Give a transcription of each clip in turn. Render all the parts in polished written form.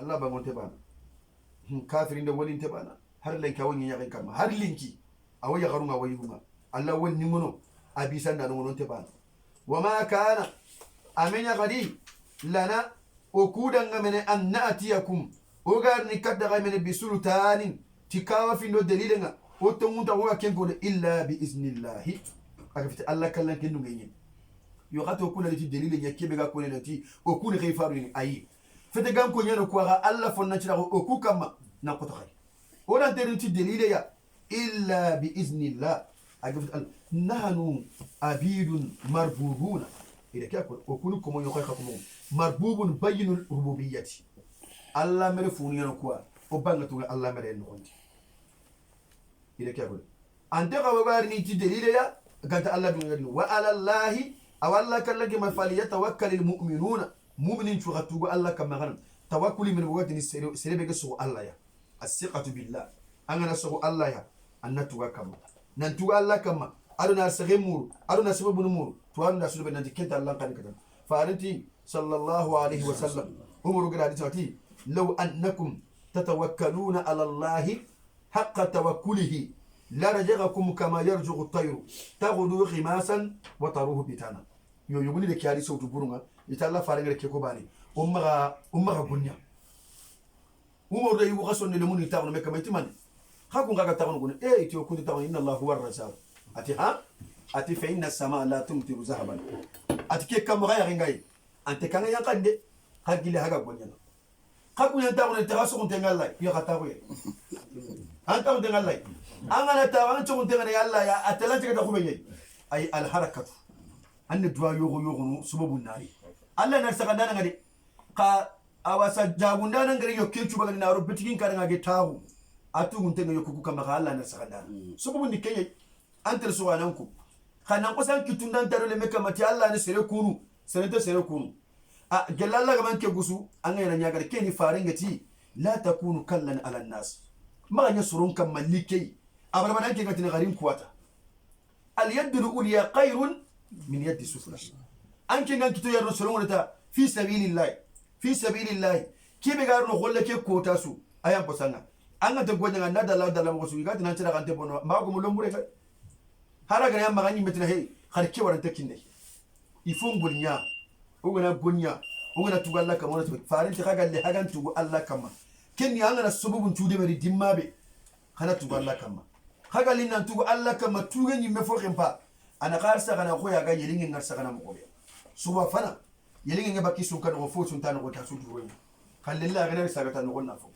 Allah bangon te bana kafirin da wani te bana har lan ka wani yakin kama har linki awaya garunga wayi huma Allah wani ngono abisan da ngono te bana wama kana amenya gadi lana okuda ngamene an na'tiyakum ogar ni kadda ngamene bisultanin tikawa fi no dalilenga otongunta wa kenko illa bi iznillahi agafta Allah kallan kenu ngenyen yo gato kuna liti dalile nya kebe ga kuna lati okune khifaru ni ayi fete gam ko nyano ko ga Allah fonna ci dago oku kama na ko to khari odan terin ti dalile ya illa bi iznillah agafta nahnu abidun marbubuna ila kyako okunu ko mo yo khay khakum marbubun bayyinul rububiyyati Allah mere funi nyano ko o banga to Allah mere no konti ila kyako ante ga wagari ni ti dalile ya gata Allah dun yadin wa ala allahi awalla kallake ma falyatawakkalul mu'minuna mu'minin tughatugo Allah kama ganan tawakkuli min wagati serebe ga so Allah ya as-siqatu billah angana so Allah ya annatu kama nan tu Allah kama aduna sagimur aduna sababun mur to anda sulu ben dikenta Allah kan katan faranti sallallahu alaihi wa sallam umuru gada hadisi law annakum tatawakkaluna ala Allah haqqa tawakkulihi la rajagakum kama yarjugu at-tayru taghdu khimasan wa taruhu bitana yo yuguni de kyari sautu burunga italla faringa ke ko bani umma gunya umma de yugo khasonne le muni tawno mekama timani haku ngaga tawno gun ti okundi tawno inna Allah huwa ar-razzaq ati fa inna as-samaa la tumtiru zahaban ati ke kam ga ngai ante kanga yakande hagile haga gunya haku nya tawno taraso kun tengalla yo khatawo ye anta kun tengalla angana tawana to kun tengalla yalla ya atalante ka takubenye ay al-harakatu anne duwa yogo subabu nari Allah na sagandana ngade ka awasa jagundana ngare yo kenchu bagani na robetikin kada ngage tawu atu guntenga yo kuku kama Allah na sagandana subabu ni kenye antel suwananku kana ko san kitundan tarole meka mati Allah ne sere kunu sere kunu a gelalla gaman ke gusu an yana nyagar keni farengati la takunu kallan ala nas ma nya surun kam malike abarbanan ke gatin garin kuwata al yadul ulya khairun min yadi sufla anke ngan kito yarno solon wonata fi sabilillah kibe garno golle ke kota su ayan posanga anga te gonya nganda dalla mo su gati nan tira kan te bono ma ko mo lombure ka haraga yamba ganyi metina he har ke waranta kinde ifon golnya ogana gonya ogana tugalla kam wona farin ti hagalle hagan tugu Allah kama kenni anga na sububun tude bari dimmabe kana tugalla kama hagalin nan tugu Allah kama tugenyi me fo khempa ana qarsa kana ko ya ga yelingi ngarsa kana mo be suba fana yelingi ngaba kisu kan ko fo sun tan ko ta su duro khallilla ga na saga tan ko na fo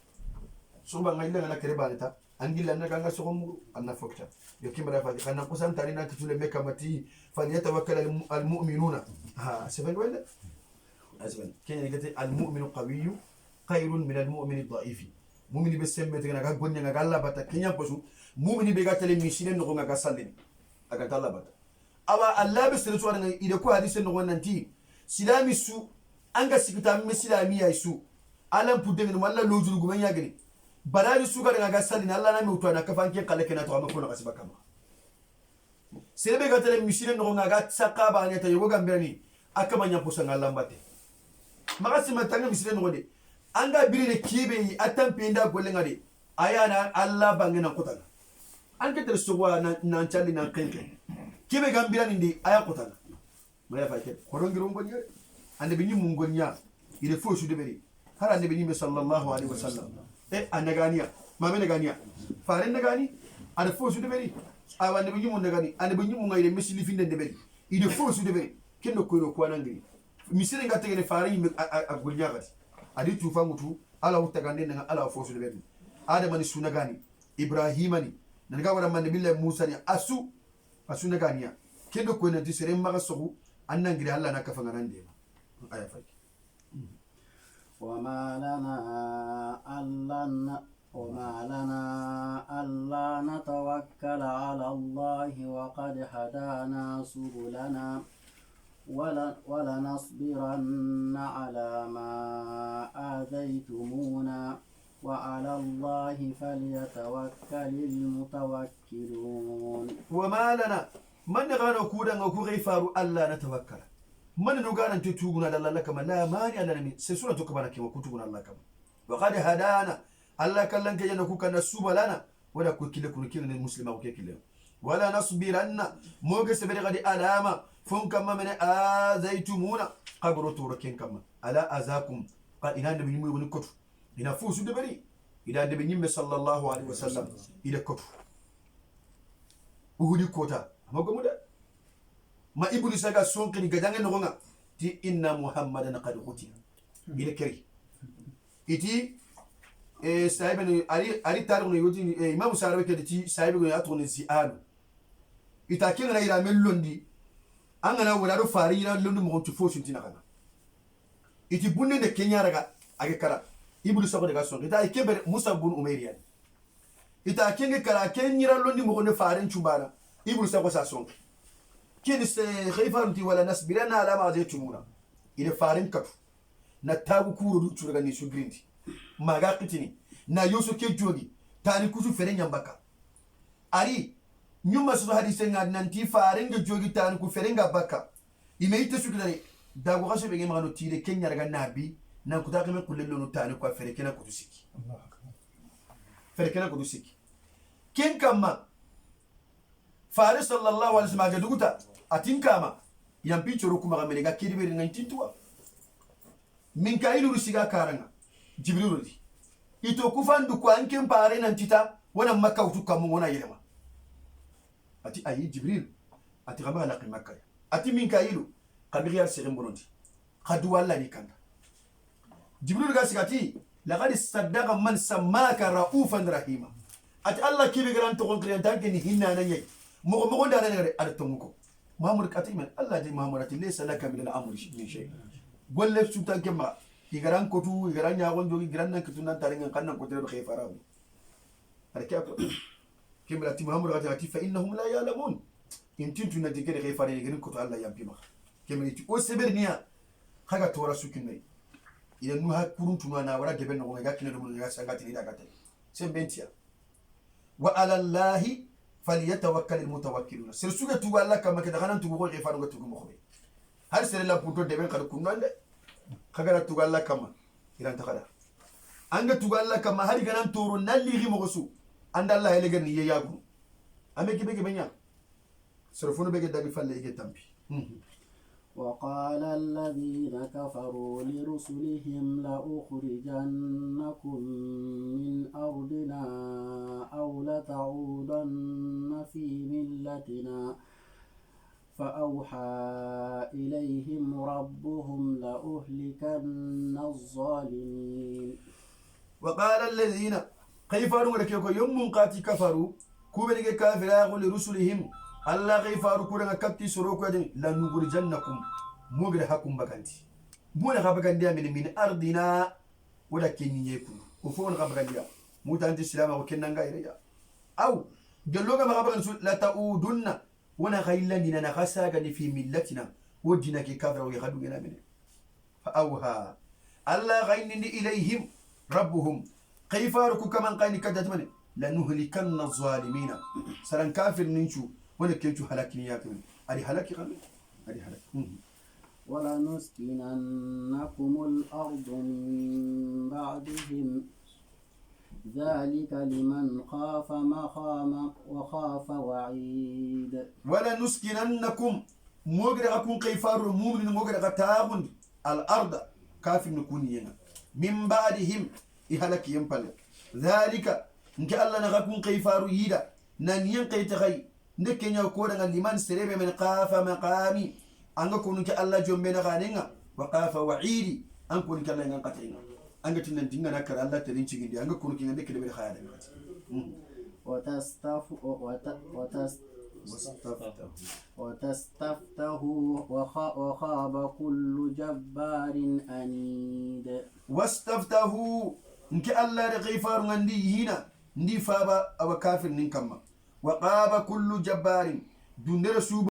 suba ngayla ngana kere balita angilla na ganga so ko anna fokta yo kimara fa kana ko san tari na tutule me kamati fa yatawakkal al mu'minuna ha seven wala azban kene gati al mu'minu qawiyyu khairun min al mu'min al da'if mu'min be semme te ga gonya ga Allah bata kenya posu mu'min be ga tele misine no ga sallini aga Allah bata awa Allah be sere suwana ide ko hadise no wonanti silami su anga sikita me silami ya su alam pudde no malla lojul gumen ya gani barani su ga daga salina Allah na mi utwana kafanke kale kana to amma ko na kasiba kama sebe ga tele misine no ga saka ba ne ta yogo gambeni akama nya posa ngalla mbate magasi matanga misine no de anga biri de kibe atampe nda golle ngade ayana Allah bangena kotana anke tere suwa na chali na kenke kibe gambira ndi aya kotana maya fa ke korongiro ngonya ande binyi mungonya ile fo su de beri har ande binyi sallallahu alaihi wasallam anaganiya mame naganiya faren nagani ade fo su de beri awa ande binyi mun nagani ande binyi mun ngayre misili finde de beri ile fo su de beri kendo ko ro ko nangiri misile ngate ne faren yimbe agulnya gati adi tufa mutu ala utagande na ala fo su de beri adamani sunagani ibrahimani nanga wara man billahi musa ni asu naganiya kendo ko ne disere maga sogu annangiri Allah na kafa ngarande aya fa وما لنا ألا نتوكل على الله وقد هدانا سبلنا ولنصبرن على ما آذيتمونا وعلى الله فليتوكل المتوكلون وما لنا من غانا كودا غو غيفارو ألا نتوكل من نغانا تتوغنا الله كما لا مانع لنا سورة كبانا كما كتوغنا الله كما وقد هدانا الله كلن كجنا كنا سبلنا ولا كل كنا المسلم أو كله ولا نصبرن موجة سبري غدي ألاما فون كما من آذيتمونا قبرو توركين كما ألا أذاكم قال إن النبي يمي ونكتر إن فوسو دبري إذا النبي يمي صلى الله عليه وسلم إلى كتر وهدي كوتا ما قموا ده ما إبليس سجى سونكني جدعنا نغنا تي إن محمدا قد قتل إلى كري إتي سايبني أري تارون يودي إمام سارة كده تي سايبني أتوني زيادو إتاكين أنا إلى ملوندي أنا ولا رو فارينا لوندو مغنتو فوسين تينا كنا إتي بني نكينيا رجع أجكرا إبليس سجى رجع سونك إتا إكبر موسى بن أميريان إتاكين كرا كينيا لوندي مغنتو فارين شبارا إبليس سجى سونك كين خيفانتي ولا ناس بيرنا على ما زيتمونا إلى فارين كتو نتاغو كورو دو تشورغا ني سوغرينتي ماغا قتيني نا يوسو كي جوغي تاني كوسو فرين يامباكا ari nyuma su hadise ngad nanti farenga jogi tan ku ferenga baka imeite sukudare dago gaso be ngano tire kenya daga nabi nan ku takame kulelo no tan ku ferekena ku dusiki Allah akbar ferekena ku dusiki ken kama faris sallallahu alaihi wasallam ga duguta atinkama yampi choro kuma gamene ga kiribere nan tintuwa Mikailu rusiga karanga Jibril rudi ito kufandu kwa anke mpare nan tita wana makka utuka mungona yelema ati ayi Jibril ati gama la makka ati Mikailu kabiri yar sirim burundi khadu walla ni kanda Jibril ga sigati laqad saddaqa man samaka raufan rahima ati Allah kibi gran to kon kliyan tanke ni hinna nan yai mo ndana ngare ada tumuko Muhammad katimen Allah di Muhammad ati laysa laka min al-amri shay golle sutan kema igaran kotu igaran nyagon jogi igaran nan kituna taringa kannan kotere be khayfara arka kemla ti Muhammad ati fa innahum la ya'lamun intintu na digere khayfara igarin kotu Allah yampima kemla ti o seberniya kaga tora sukinai ila nu ha kuruntu na wara gebe no ga kinado mun ga sangati ni daga tay sembentia wa ala allahi falyatawakkal almutawakkilun sir suga tu Allah kama ke daga nan tu ko khayfara ga tu ko khobe har sere la puto deben kada kunande kagara tu Allah kama iran ta kada anga tu Allah kama hari ganan turu nalli gi mo su anda Allah hele gan ye yagu ame ki bege benya serfunu bege dagi falle ige tampi وقال الذين كفروا لرسلهم لأخرجنكم من أرضنا أو لتعودن في ملتنا فأوحى إليهم ربهم لأهلكن الظالمين وقال الذين كيفاروا لكيكو يوم قاتي كفروا كوبنك كافر لرسلهم الله كيفاروا كورنا كبتي سروكو يدن لنخرجنكم مغر حكم بكانتي مونا خبكانديا من أرضنا ولا كنيكم وفون خبكانديا موتانتي السلام وكنن غيريا أو جلوغا مخبكان لا تعودن وانا غيلا لنا نغساغني في ملتنا ودنا كي كافر ويخدو لنا منه فأوها الله غينني إليهم ربهم كيفاركو كمان قايني كدتمني لنهلكن الظالمين سران كافر ننشو ولا كينشو هلاكني ياكم أري هلاكي غني أري هلاك ولنسكننكم الأرض من بعدهم ذلك لمن خاف مقام وخاف وعيد ولا نسكننكم مغرقكم كيفار مؤمن مغرق تاغن الارض كافر نكون ينا من بعدهم يهلك ينبل ذلك انك الله نغكم كيفار يدا نان ينقيتغي نكن يكون لمن سرب من خاف مقامي انكم انك الله جنبنا غانينا وخاف وعيد انكم انك الله ينقطعنا anga tinan dinga na kar Allah tarin cikin da anga kunu kin da kida bai khaya da وتستفتحوا وخاب كل جبار عنيد واستفتحوا انك الله رغيفار عندي هنا ندي فابا او كافر نكما وقاب كل جبار دون رسول